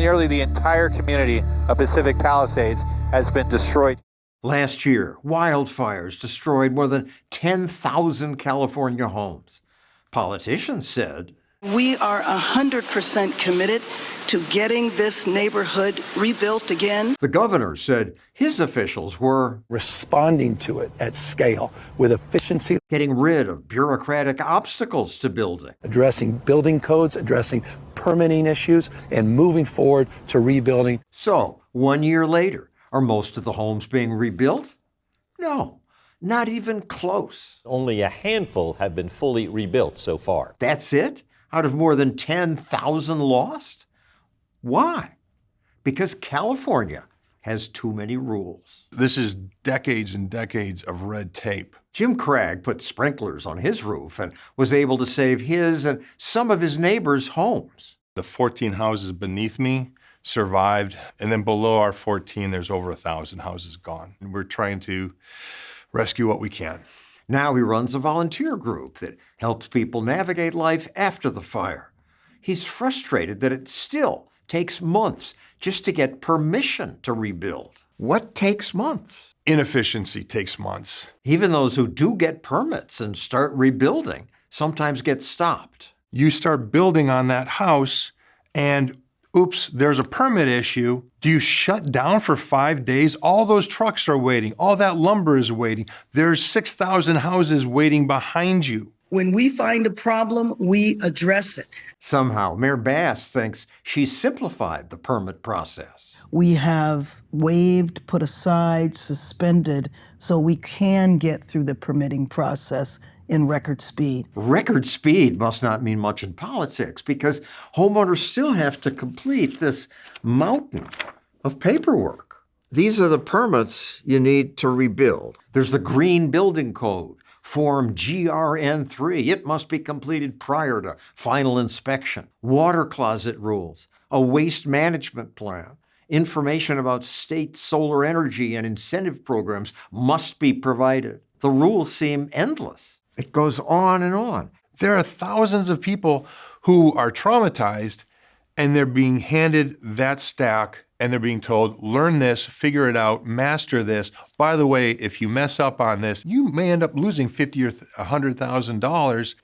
nearly the entire community of Pacific Palisades has been destroyed. Last year, wildfires destroyed more than 10,000 California homes. Politicians said, "We are 100% committed to getting this neighborhood rebuilt again." The governor said his officials were responding to it at scale with efficiency, getting rid of bureaucratic obstacles to building, addressing building codes, addressing permitting issues, and moving forward to rebuilding. So, 1 year later, are most of the homes being rebuilt? No, not even close. Only a handful have been fully rebuilt so far. That's it? Out of more than 10,000 lost? Why? Because California has too many rules. This is decades and decades of red tape. Jim Cragg put sprinklers on his roof and was able to save his and some of his neighbors' homes. The 14 houses beneath me survived, and then below our 14, there's over 1,000 houses gone. And we're trying to rescue what we can. Now he runs a volunteer group that helps people navigate life after the fire. He's frustrated that it still takes months just to get permission to rebuild. What takes months? Inefficiency takes months. Even those who do get permits and start rebuilding sometimes get stopped. You start building on that house and oops, there's a permit issue. Do you shut down for 5 days? All those trucks are waiting. All that lumber is waiting. There's 6,000 houses waiting behind you. When we find a problem, we address it. Somehow, Mayor Bass thinks she's simplified the permit process. We have waived, put aside, suspended, so we can get through the permitting process in record speed. Record speed must not mean much in politics because homeowners still have to complete this mountain of paperwork. These are the permits you need to rebuild. There's the Green Building Code, Form GRN3. It must be completed prior to final inspection. Water closet rules, a waste management plan. Information about state solar energy and incentive programs must be provided. The rules seem endless. It goes on and on. There are thousands of people who are traumatized and they're being handed that stack and they're being told, learn this, figure it out, master this. By the way, if you mess up on this, you may end up losing $50,000 or $100,000.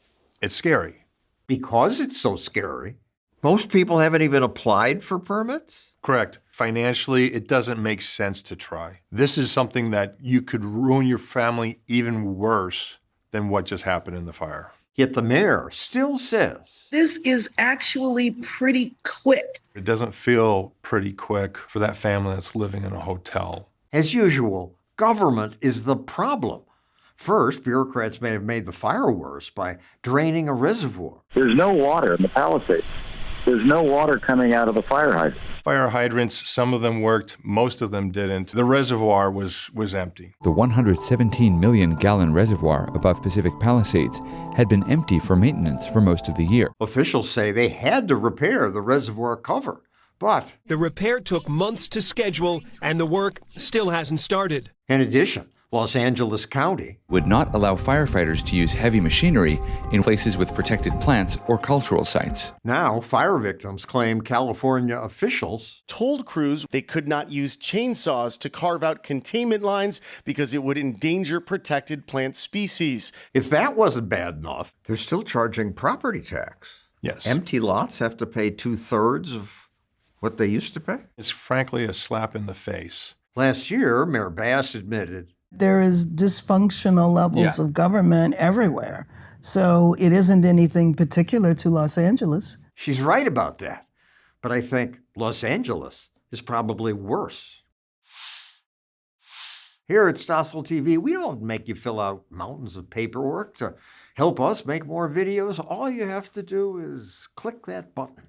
It's scary. Because it's so scary, most people haven't even applied for permits? Correct. Financially, it doesn't make sense to try. This is something that you could ruin your family even worse than what just happened in the fire. Yet the mayor still says, This is actually pretty quick. It doesn't feel pretty quick for that family that's living in a hotel. As usual, government is the problem. First, bureaucrats may have made the fire worse by draining a reservoir. There's no water in the Palisades. There's no water coming out of the fire hydrant. Fire hydrants, some of them worked, most of them didn't. The reservoir was empty. The 117 million gallon reservoir above Pacific Palisades had been empty for maintenance for most of the year. Officials say they had to repair the reservoir cover, but the repair took months to schedule and the work still hasn't started. In addition, Los Angeles County would not allow firefighters to use heavy machinery in places with protected plants or cultural sites. Now, fire victims claim California officials told crews they could not use chainsaws to carve out containment lines because it would endanger protected plant species. If that wasn't bad enough, they're still charging property tax. Yes. Empty lots have to pay 2/3 of what they used to pay. It's frankly a slap in the face. Last year, Mayor Bass admitted there is dysfunctional levels of government everywhere. So it isn't anything particular to Los Angeles. She's right about that. But I think Los Angeles is probably worse. Here at Stossel TV, we don't make you fill out mountains of paperwork to help us make more videos. All you have to do is click that button.